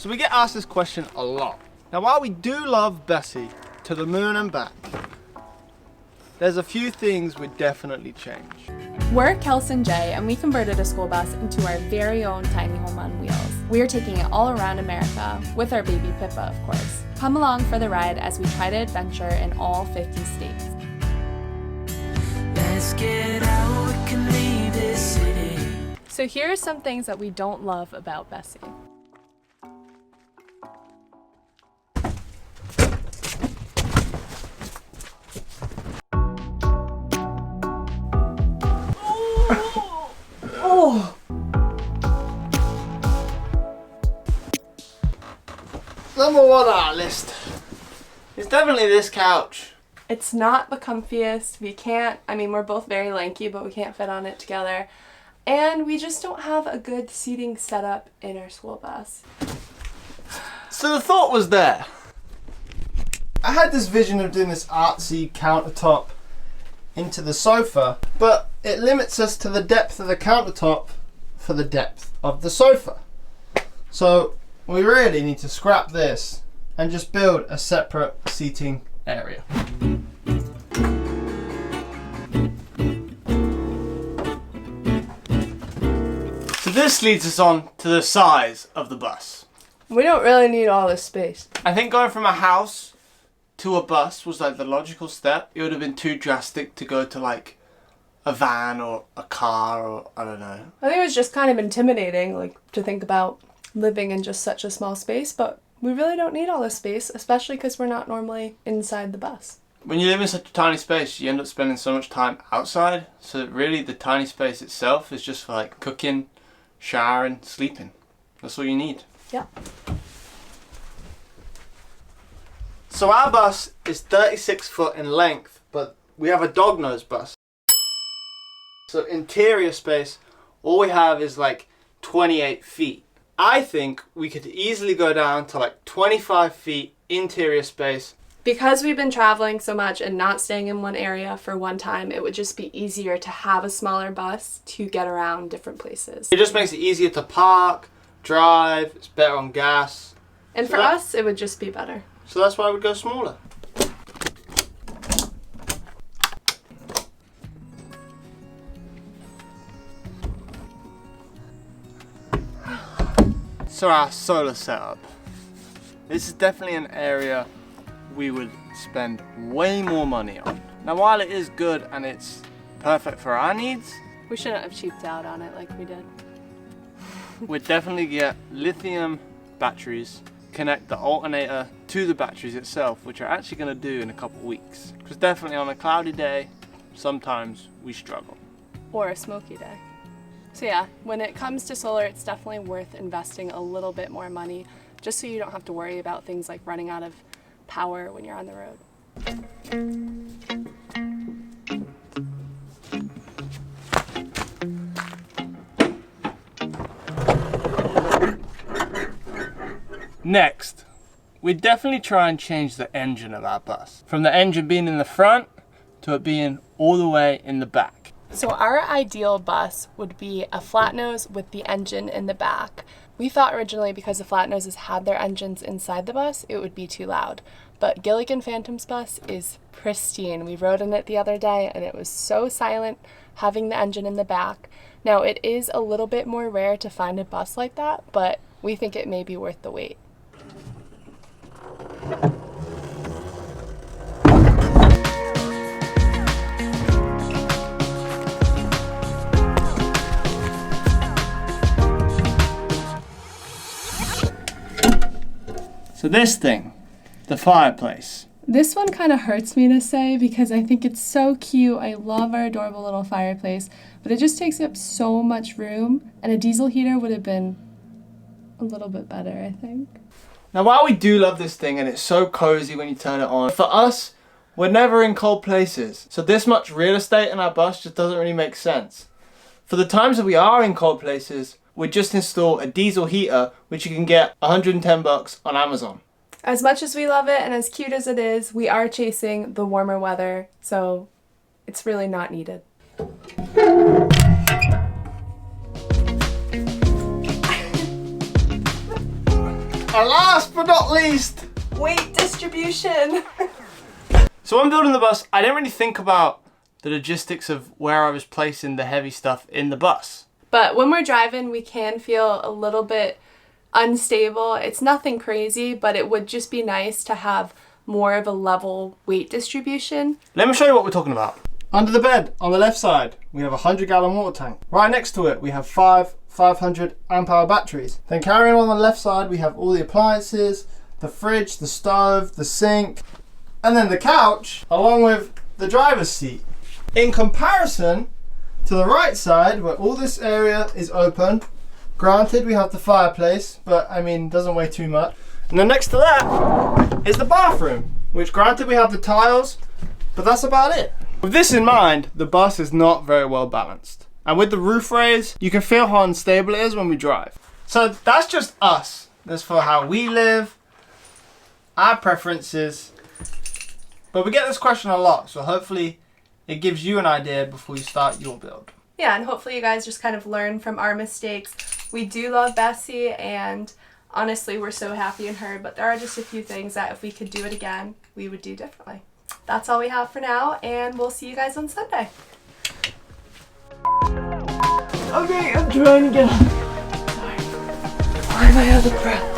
So we get asked this question a lot. Now while we do love Bessie to the moon and back, there's a few things we'd definitely change. We're Kels and Jay, and we converted a school bus into our very own tiny home on wheels. We are taking it all around America, with our baby Pippa, of course. Come along for the ride as we try to adventure in all 50 states. Let's get out, we can leave this city. So here are some things that we don't love about Bessie. Number one on our list is definitely this couch. It's not the comfiest. We're both very lanky, but we can't fit on it together. And we just don't have a good seating setup in our school bus. So the thought was there. I had this vision of doing this artsy countertop into the sofa, but it limits us to the depth of the countertop for the depth of the sofa. So we really need to scrap this and just build a separate seating area. So this leads us on to the size of the bus. We don't really need all this space. I think going from a house to a bus was like the logical step. It would have been too drastic to go to like a van or a car or I don't know. I think it was just kind of intimidating, like, to think about living in just such a small space, but we really don't need all this space, especially because we're not normally inside the bus. When you live in such a tiny space, you end up spending so much time outside, so that really the tiny space itself is just for like cooking, showering, sleeping. That's all you need. Yeah. So our bus is 36 foot in length, but we have a dog nose bus. So interior space, all we have is like 28 feet. I think we could easily go down to like 25 feet interior space. Because we've been traveling so much and not staying in one area for one time, it would just be easier to have a smaller bus to get around different places. It just makes it easier to park, drive, it's better on gas. And for us, it would just be better. So that's why I would go smaller. So our solar setup. This is definitely an area we would spend way more money on. Now while it is good and it's perfect for our needs, We shouldn't have cheaped out on it like we did. we'd definitely get lithium batteries, connect the alternator to the batteries itself, which we're actually going to do in a couple of weeks. Because definitely on a cloudy day, sometimes we struggle. Or a smoky day. So yeah, when it comes to solar, it's definitely worth investing a little bit more money, just so you don't have to worry about things like running out of power when you're on the road. Next, we definitely try and change the engine of our bus. From the engine being in the front to it being all the way in the back. So our ideal bus would be a flat nose with the engine in the back. We thought originally because the flat noses had their engines inside the bus, it would be too loud. But Gilligan Phantom's bus is pristine. We rode in it the other day and it was so silent having the engine in the back. Now it is a little bit more rare to find a bus like that, but we think it may be worth the wait. So this thing, the fireplace. This one kind of hurts me to say because I think it's so cute. I love our adorable little fireplace, but it just takes up so much room, and a diesel heater would have been a little bit better, I think. Now while we do love this thing and it's so cozy when you turn it on, for us, we're never in cold places. So this much real estate in our bus just doesn't really make sense. For the times that we are in cold places, we just install a diesel heater, which you can get $110 on Amazon. As much as we love it and as cute as it is, we are chasing the warmer weather, so it's really not needed. And last but not least, weight distribution. so when building the bus, I didn't really think about the logistics of where I was placing the heavy stuff in the bus. But when we're driving, we can feel a little bit unstable. It's nothing crazy, but it would just be nice to have more of a level weight distribution. Let me show you what we're talking about. Under the bed, on the left side, we have a 100-gallon water tank. Right next to it, we have 500 amp hour batteries. Then carrying on the left side, we have all the appliances, the fridge, the stove, the sink, and then the couch, along with the driver's seat. In comparison to the right side, where all this area is open, granted we have the fireplace, but I mean, doesn't weigh too much. And then next to that is the bathroom, which granted we have the tiles, but that's about it. With this in mind, the bus is not very well balanced. And with the roof raise, you can feel how unstable it is when we drive. So that's just us. That's for how we live, our preferences. But we get this question a lot, so hopefully it gives you an idea before you start your build. Yeah, and hopefully you guys just kind of learn from our mistakes. We do love Bessie, and honestly, we're so happy in her, but there are just a few things that if we could do it again, we would do differently. That's all we have for now, and we'll see you guys on Sunday. Okay, I'm trying to get up. Sorry. Why am I out of breath?